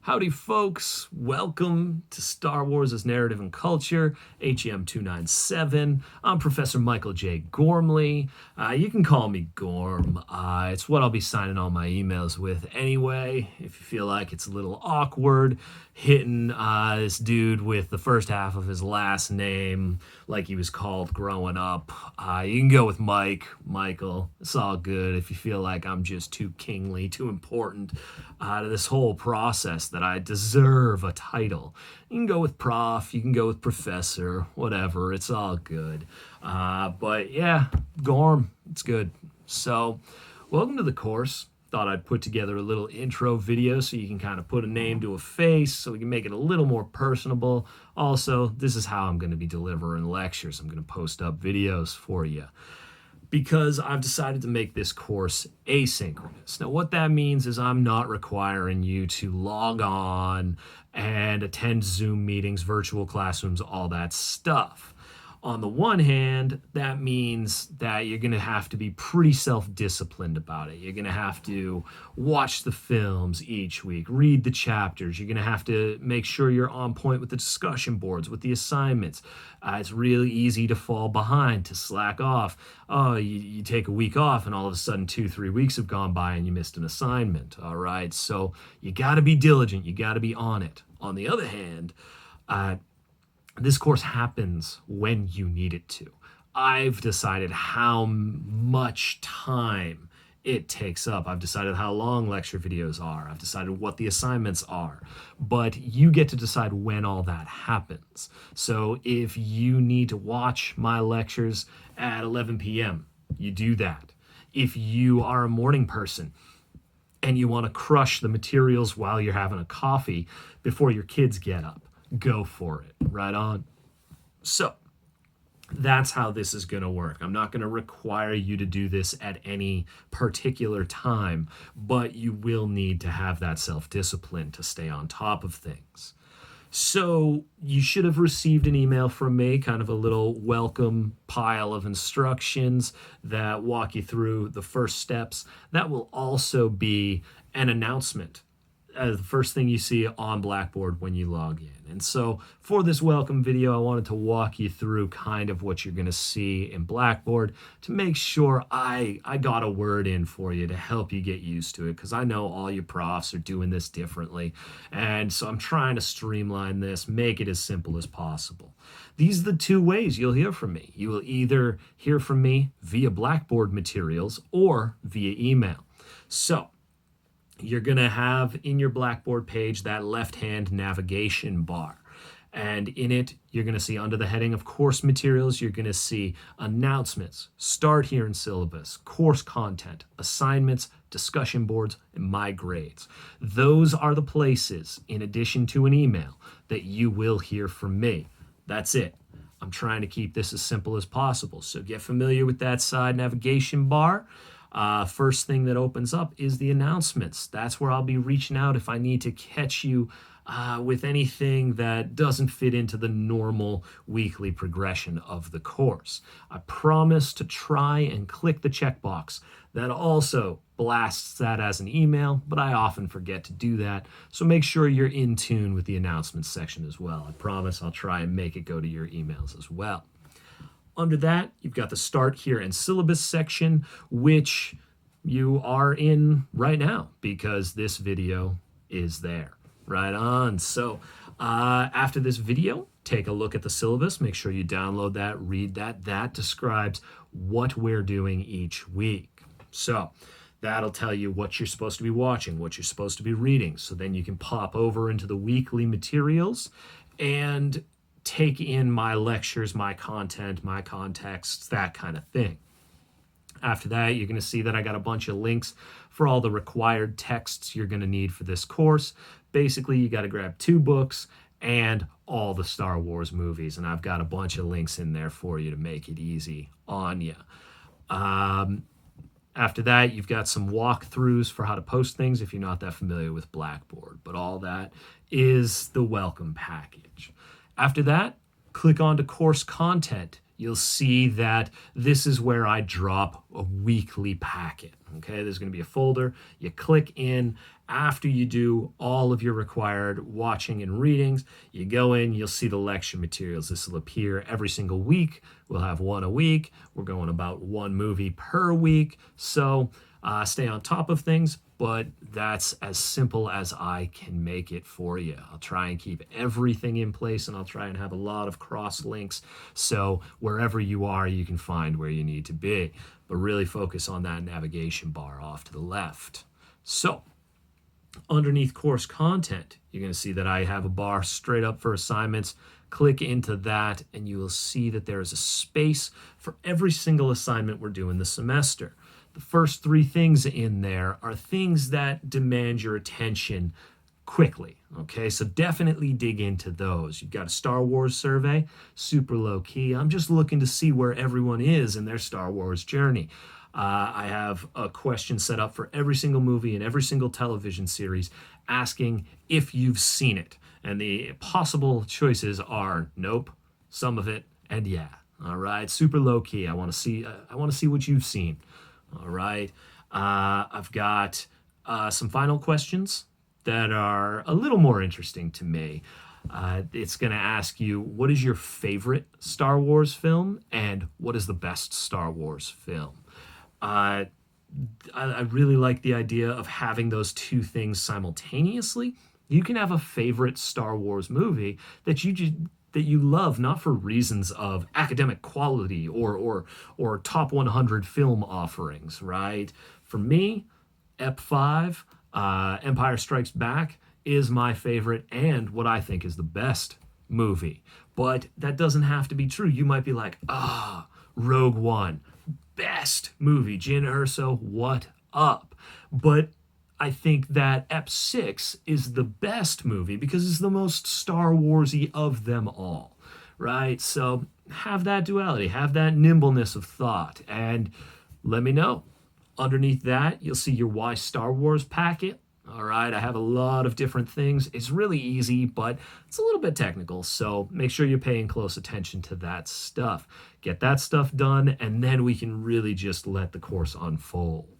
Howdy, folks. Welcome to Star Wars as Narrative and Culture, HEM 297. I'm Professor Michael J. Gormley. You can call me Gorm. It's what I'll be signing all my emails with anyway. If you feel like it's a little awkward hitting this dude with the first half of his last name like he was called growing up, you can go with Michael. It's all good if you feel like I'm just too kingly, too important to this whole process that I deserve a title. You can go with Prof, you can go with Professor, whatever. It's all good. But yeah, Gorm, it's good. So, welcome to the course. Thought I'd put together a little intro video so you can kind of put a name to a face so we can make it a little more personable. Also, this is how I'm going to be delivering lectures. I'm going to post up videos for you because I've decided to make this course asynchronous. Now, what that means is I'm not requiring you to log on and attend Zoom meetings, virtual classrooms, all that stuff. On the one hand, that means that you're going to have to be pretty self-disciplined about it. You're going to have to watch the films each week, read the chapters. You're going to have to make sure you're on point with the discussion boards, with the assignments. It's really easy to fall behind, to slack off. Oh, you take a week off and all of a sudden 2-3 weeks have gone by and you missed an assignment. All right, so you got to be diligent. You got to be on it. On the other hand, this course happens when you need it to. I've decided how much time it takes up. I've decided how long lecture videos are. I've decided what the assignments are. But you get to decide when all that happens. So if you need to watch my lectures at 11 p.m., you do that. If you are a morning person and you want to crush the materials while you're having a coffee before your kids get up, go for it. Right on. So that's how this is going to work. I'm not going to require you to do this at any particular time, but you will need to have that self-discipline to stay on top of things. So you should have received an email from me, kind of a little welcome pile of instructions that walk you through the first steps. That will also be an announcement. The first thing you see on Blackboard when you log in. And so for this welcome video, I wanted to walk you through kind of what you're going to see in Blackboard to make sure I got a word in for you to help you get used to it, because I know all you profs are doing this differently. And so I'm trying to streamline this, make it as simple as possible. These are the two ways you'll hear from me. You will either hear from me via Blackboard materials or via email. So you're going to have in your Blackboard page that left-hand navigation bar. And in it, you're going to see under the heading of course materials, you're going to see announcements, start here in syllabus, course content, assignments, discussion boards, and my grades. Those are the places, in addition to an email, that you will hear from me. That's it. I'm trying to keep this as simple as possible. So get familiar with that side navigation bar. First thing that opens up is the announcements. That's where I'll be reaching out if I need to catch you with anything that doesn't fit into the normal weekly progression of the course. I promise to try and click the checkbox. That also blasts that as an email, but I often forget to do that. So make sure you're in tune with the announcements section as well. I promise I'll try and make it go to your emails as well. Under that, you've got the Start Here and Syllabus section, which you are in right now because this video is there. Right on. So after this video, take a look at the syllabus. Make sure you download that, read that. That describes what we're doing each week. So that'll tell you what you're supposed to be watching, what you're supposed to be reading. So then you can pop over into the weekly materials and take in my lectures, my content, my contexts, that kind of thing. After that, you're going to see that I got a bunch of links for all the required texts you're going to need for this course. Basically, you got to grab 2 books and all the Star Wars movies, and I've got a bunch of links in there for you to make it easy on you. After that, you've got some walkthroughs for how to post things if you're not that familiar with Blackboard, but all that is the welcome package. After that, click on to course content. You'll see that this is where I drop a weekly packet. Okay, there's going to be a folder. You click in. After you do all of your required watching and readings, you go in, you'll see the lecture materials. This will appear every single week. We'll have one a week. We're going about one movie per week. So stay on top of things, but that's as simple as I can make it for you. I'll try and keep everything in place, and I'll try and have a lot of cross links. So wherever you are, you can find where you need to be, but really focus on that navigation bar off to the left. So underneath course content, you're going to see that I have a bar straight up for assignments. Click into that and you will see that there is a space for every single assignment we're doing this semester. The first 3 things in there are things that demand your attention quickly. Okay, so definitely dig into those. You've got a Star Wars survey, super low key. I'm just looking to see where everyone is in their Star Wars journey. I have a question set up for every single movie and every single television series asking if you've seen it. And the possible choices are nope, some of it, and yeah. All right, super low key. I want to see what you've seen. All right. I've got some final questions that are a little more interesting to me. It's going to ask you, what is your favorite Star Wars film and what is the best Star Wars film? I really like the idea of having those 2 things simultaneously. You can have a favorite Star Wars movie that you love, not for reasons of academic quality or top 100 film offerings, right? For me, Ep 5, Empire Strikes Back, is my favorite and what I think is the best movie. But that doesn't have to be true. You might be like, Rogue One, best movie. Jyn Erso, what up? But I think that Ep 6 is the best movie because it's the most Star Warsy of them all, right? So have that duality, have that nimbleness of thought, and let me know. Underneath that, you'll see your Why Star Wars packet. All right, I have a lot of different things. It's really easy, but it's a little bit technical, so make sure you're paying close attention to that stuff. Get that stuff done, and then we can really just let the course unfold.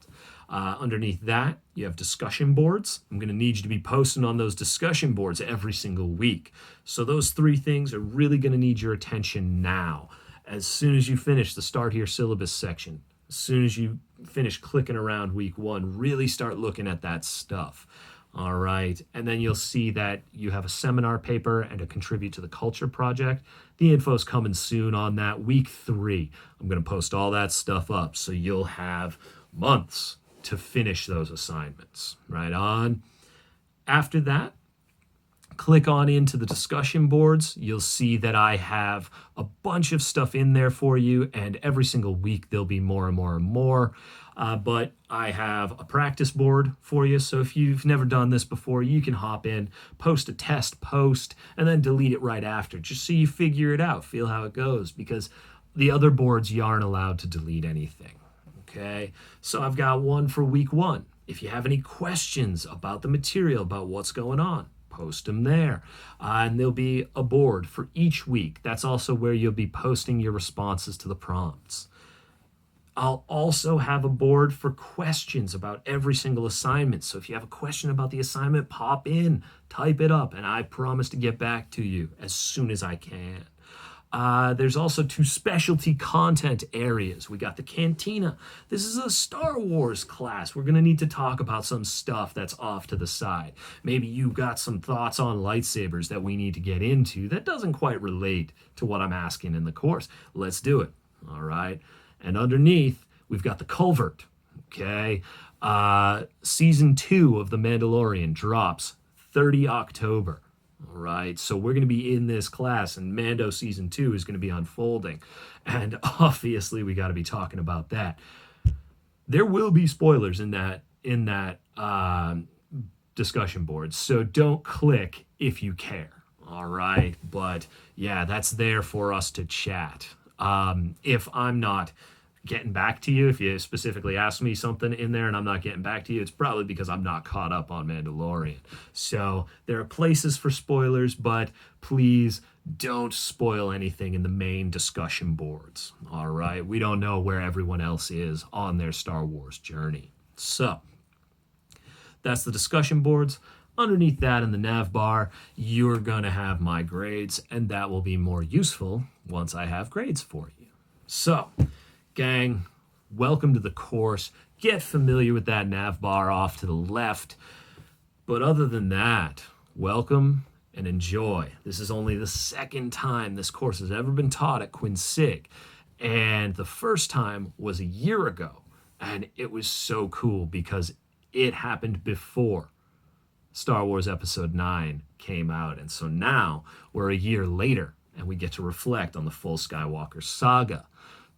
Underneath that, you have discussion boards. I'm going to need you to be posting on those discussion boards every single week. So those 3 things are really going to need your attention now. As soon as you finish the Start Here syllabus section, as soon as you finish clicking around week 1, really start looking at that stuff. All right. And then you'll see that you have a seminar paper and a contribute to the culture project. The info's coming soon on that. Week 3, I'm going to post all that stuff up. So you'll have months to finish those assignments. Right on. After that, click on into the discussion boards. You'll see that I have a bunch of stuff in there for you, and every single week there'll be more and more and more. But I have a practice board for you. So if you've never done this before, you can hop in, post a test post, and then delete it right after, just so you figure it out, feel how it goes, because the other boards, you aren't allowed to delete anything. Okay, so I've got one for week 1. If you have any questions about the material, about what's going on, post them there. And there'll be a board for each week. That's also where you'll be posting your responses to the prompts. I'll also have a board for questions about every single assignment. So if you have a question about the assignment, pop in, type it up, and I promise to get back to you as soon as I can. There's also 2 specialty content areas. We got the Cantina. This is a Star Wars class. We're going to need to talk about some stuff that's off to the side. Maybe you've got some thoughts on lightsabers that we need to get into that doesn't quite relate to what I'm asking in the course. Let's do it. All right. And underneath, we've got the Culvert. Okay. Season 2 of The Mandalorian drops 30 October. All right, so we're going to be in this class, and Mando Season 2 is going to be unfolding. And obviously, we got to be talking about that. There will be spoilers in that discussion board, so don't click if you care. All right, but yeah, that's there for us to chat. If I'm not getting back to you, if you specifically ask me something in there and I'm not getting back to you, it's probably because I'm not caught up on Mandalorian. So there are places for spoilers, but please don't spoil anything in the main discussion boards. All right, we don't know where everyone else is on their Star Wars journey. So That's the discussion boards. Underneath that in the nav bar, you're going to have my grades, and that will be more useful once I have grades for you. So, gang, welcome to the course. Get familiar with that nav bar off to the left. But other than that, welcome and enjoy. This is only the second time this course has ever been taught at Quinsig. And the first time was a year ago. And it was so cool because it happened before Star Wars Episode 9 came out. And so now we're a year later and we get to reflect on the full Skywalker saga.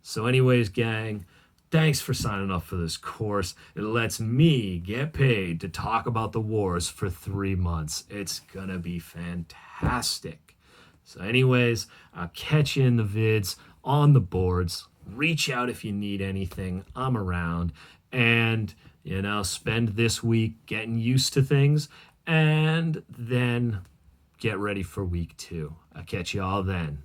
So anyways, gang, thanks for signing up for this course. It lets me get paid to talk about the wars for 3 months. It's gonna be fantastic. So anyways, I'll catch you in the vids, on the boards. Reach out if you need anything. I'm around. And, spend this week getting used to things and then get ready for week 2. I'll catch you all then.